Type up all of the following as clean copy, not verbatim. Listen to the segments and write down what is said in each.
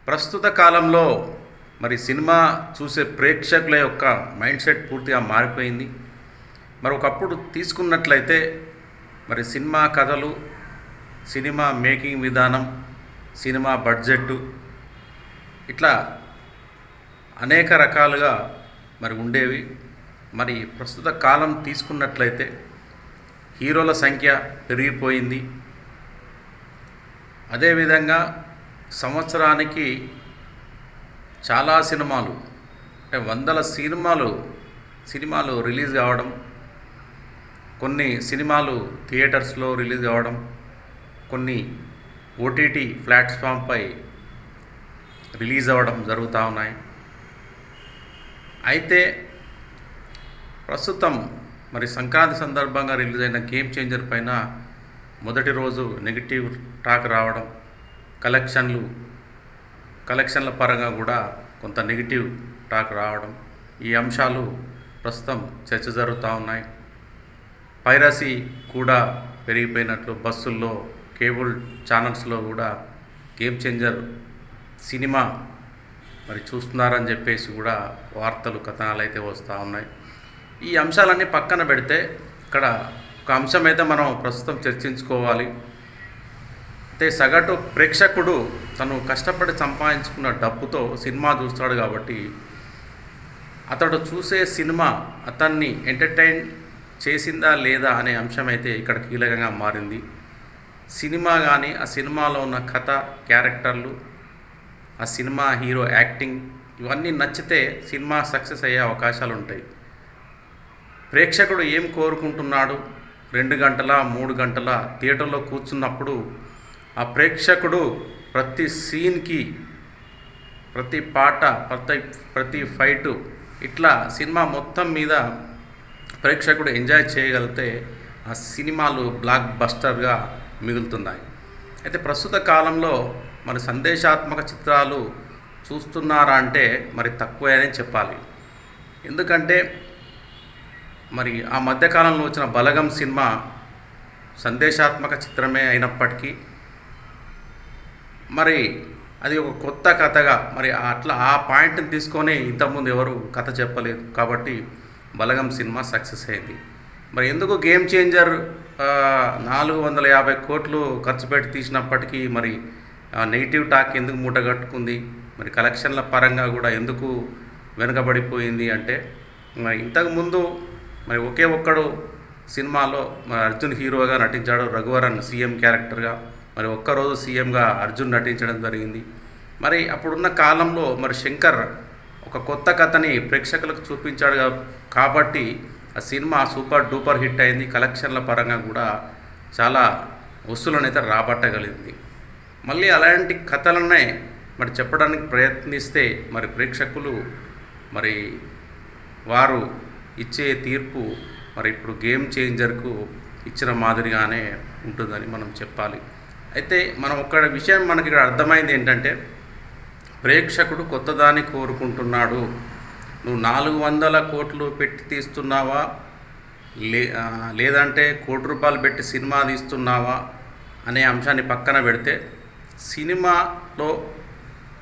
ప్రస్తుత కాలంలో మరి సినిమా చూసే ప్రేక్షకుల యొక్క మైండ్ సెట్ పూర్తిగా మారిపోయింది. మరి ఒకప్పుడు తీసుకున్నట్లయితే మరి సినిమా కథలు, సినిమా మేకింగ్ విధానం, సినిమా బడ్జెట్టు ఇట్లా అనేక రకాలుగా మరి ఉండేవి. మరి ప్రస్తుత కాలం తీసుకున్నట్లయితే హీరోల సంఖ్య పెరిగిపోయింది. అదేవిధంగా సంవత్సరానికి చాలా సినిమాలు అంటే వందల సినిమాలు రిలీజ్ కావడం, కొన్ని సినిమాలు థియేటర్స్లో రిలీజ్ కావడం, కొన్ని ఓటీటీ ప్లాట్ఫామ్పై రిలీజ్ అవ్వడం జరుగుతూ ఉన్నాయి. అయితే ప్రస్తుతం మరి సంక్రాంతి సందర్భంగా రిలీజ్ అయిన గేమ్ చేంజర్ పైన మొదటి రోజు నెగిటివ్ టాక్ రావడం, కలెక్షన్ల పరంగా కూడా కొంత నెగిటివ్ టాక్ రావడం, ఈ అంశాలు ప్రస్తుతం చర్చ జరుగుతూ ఉన్నాయి. పైరసీ కూడా పెరిగిపోయినట్లు బస్సుల్లో, కేబుల్ ఛానల్స్లో కూడా గేమ్ చేంజర్ సినిమా మరి చూస్తున్నారని చెప్పేసి కూడా వార్తలు, కథనాలు అయితే వస్తూ ఉన్నాయి. ఈ అంశాలన్నీ పక్కన పెడితే ఇక్కడ ఒక అంశం అయితే మనం ప్రస్తుతం చర్చించుకోవాలి. అయితే సగటు ప్రేక్షకుడు తను కష్టపడి సంపాదించుకున్న డబ్బుతో సినిమా చూస్తాడు కాబట్టి అతడు చూసే సినిమా అతన్ని ఎంటర్టైన్ చేసిందా లేదా అనే అంశం అయితే ఇక్కడ కీలకంగా మారింది. సినిమా కానీ ఆ సినిమాలో ఉన్న కథ, క్యారెక్టర్లు, ఆ సినిమా హీరో యాక్టింగ్ ఇవన్నీ నచ్చితే సినిమా సక్సెస్ అయ్యే అవకాశాలు ఉంటాయి. ప్రేక్షకుడు ఏం కోరుకుంటున్నాడు, 2 గంటల 3 గంటల థియేటర్లో కూర్చున్నప్పుడు ఆ ప్రేక్షకుడు ప్రతి సీన్కి, ప్రతి పాట, ప్రతి ఫైటు ఇట్లా సినిమా మొత్తం మీద ప్రేక్షకుడు ఎంజాయ్ చేయగలిగితే ఆ సినిమాలు బ్లాక్ బస్టర్గా మిగులుతున్నాయి. అయితే ప్రస్తుత కాలంలో మరి సందేశాత్మక చిత్రాలు చూస్తున్నారా అంటే మరి తక్కువే అని చెప్పాలి. ఎందుకంటే మరి ఆ మధ్యకాలంలో వచ్చిన బలగం సినిమా సందేశాత్మక చిత్రమే అయినప్పటికీ మరి అది ఒక కొత్త కథగా మరి అట్లా ఆ పాయింట్ని తీసుకొని ఇంతకుముందు ఎవరు కథ చెప్పలేదు కాబట్టి బలగం సినిమా సక్సెస్ అయింది. మరి ఎందుకు గేమ్ చేంజర్ 450 కోట్లు ఖర్చు పెట్టి తీసినప్పటికీ మరి నెగిటివ్ టాక్ ఎందుకు మూటగట్టుకుంది, మరి కలెక్షన్ల పరంగా కూడా ఎందుకు వెనుకబడిపోయింది అంటే మరి ఇంతకుముందు మరి ఒకే ఒక్కడు సినిమాలో మరి అర్జున్ హీరోగా నటించాడు, రఘువరన్ సీఎం క్యారెక్టర్గా, మరి ఒక్కరోజు సీఎంగా అర్జున్ నటించడం జరిగింది. మరి అప్పుడున్న కాలంలో మరి శంకర్ ఒక కొత్త కథని ప్రేక్షకులకు చూపించాడు కాబట్టి ఆ సినిమా సూపర్ డూపర్ హిట్ అయింది. కలెక్షన్ల పరంగా కూడా చాలా వస్తువులను అయితే రాబట్టగలిగింది. మళ్ళీ అలాంటి కథలనే మరి చెప్పడానికి ప్రయత్నిస్తే మరి ప్రేక్షకులు మరి వారు ఇచ్చే తీర్పు మరి ఇప్పుడు గేమ్ చేంజర్కు ఇచ్చిన మాదిరిగానే ఉంటుందని మనం చెప్పాలి. అయితే మనం ఒక్క విషయం మనకి ఇక్కడ అర్థమైంది ఏంటంటే ప్రేక్షకుడు కొత్తదాన్ని కోరుకుంటున్నాడు. నువ్వు 400 కోట్లు పెట్టి తీస్తున్నావా లేదంటే ₹1 పెట్టి సినిమా తీస్తున్నావా అనే అంశాన్ని పక్కన పెడితే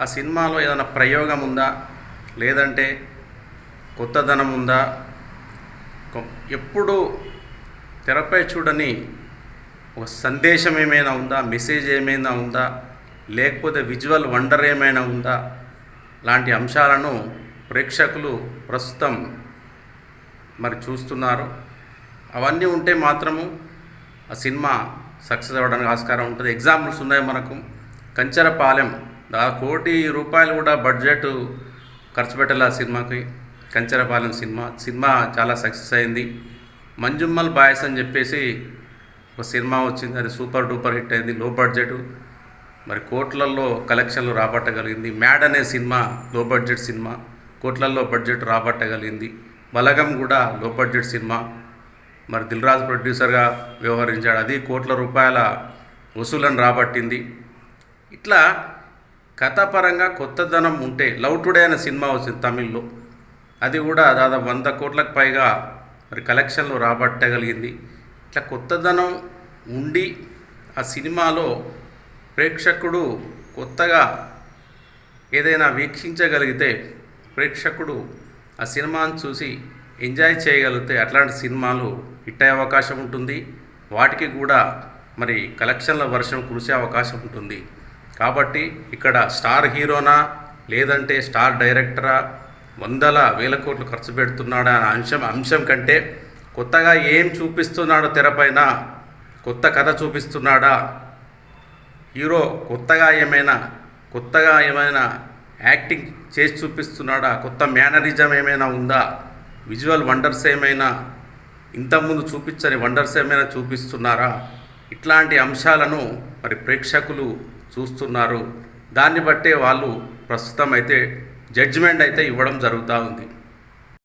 ఆ సినిమాలో ఏదైనా ప్రయోగం ఉందా, లేదంటే కొత్తదనం ఉందా, ఎప్పుడు తెరపై చూడని ఒక సందేశం ఏమైనా ఉందా, మెసేజ్ ఏమైనా ఉందా, లేకపోతే విజువల్ వండర్ ఏమైనా ఉందా, లాంటి అంశాలను ప్రేక్షకులు ప్రస్తుతం మరి చూస్తున్నారు. అవన్నీ ఉంటే మాత్రము ఆ సినిమా సక్సెస్ అవ్వడానికి ఆస్కారం ఉంటుంది. ఎగ్జాంపుల్స్ ఉన్నాయి మనకు. కంచరపాలెం ₹1 కోటి కూడా బడ్జెట్ ఖర్చు పెట్టాలి ఆ సినిమాకి. కంచరపాలెం సినిమా చాలా సక్సెస్ అయింది. మంజుమ్మల్ బాయ్స్ అని చెప్పేసి ఒక సినిమా వచ్చింది, అది సూపర్ డూపర్ హిట్ అయింది. లో బడ్జెట్ మరి కోట్లల్లో కలెక్షన్లు రాబట్టగలిగింది. మ్యాడ్ అనే సినిమా లో బడ్జెట్ సినిమా, కోట్లల్లో బడ్జెట్ రాబట్టగలిగింది. బలగం కూడా లో బడ్జెట్ సినిమా, మరి దిల్రాజు ప్రొడ్యూసర్గా వ్యవహరించాడు, అది కోట్ల రూపాయల వసూలను రాబట్టింది. ఇట్లా కథాపరంగా కొత్తదనం ఉంటే లవ్ టుడే అనే సినిమా వచ్చింది తమిళ్లో, అది కూడా దాదాపు 100 కోట్లకు పైగా మరి కలెక్షన్లు రాబట్టగలిగింది. ఇట్లా కొత్తదనం ఉండి ఆ సినిమాలో ప్రేక్షకుడు కొత్తగా ఏదైనా వీక్షించగలిగితే ప్రేక్షకుడు ఆ సినిమాను చూసి ఎంజాయ్ చేయగలిగితే అట్లాంటి సినిమాలు హిట్ అయ్యే అవకాశం ఉంటుంది. వాటికి కూడా మరి కలెక్షన్ల వర్షం కురిసే అవకాశం ఉంటుంది. కాబట్టి ఇక్కడ స్టార్ హీరోనా లేదంటే స్టార్ డైరెక్టరా, వందల వేల కోట్లు ఖర్చు పెడుతున్నాడా అనే అంశం కంటే కొత్తగా ఏం చూపిస్తున్నాడో తెరపైన, కొత్త కథ చూపిస్తున్నాడా, హీరో కొత్తగా ఏమైనా యాక్టింగ్ చేసి చూపిస్తున్నాడా, కొత్త మేనరిజం ఏమైనా ఉందా, విజువల్ వండర్స్ ఏమైనా ఇంతకుముందు చూపించని వండర్స్ ఏమైనా చూపిస్తున్నారా, ఇట్లాంటి అంశాలను మరి ప్రేక్షకులు చూస్తున్నారు. దాన్ని బట్టే వాళ్ళు ప్రస్తుతం అయితే జడ్జిమెంట్ అయితే ఇవ్వడం జరుగుతూ ఉంది.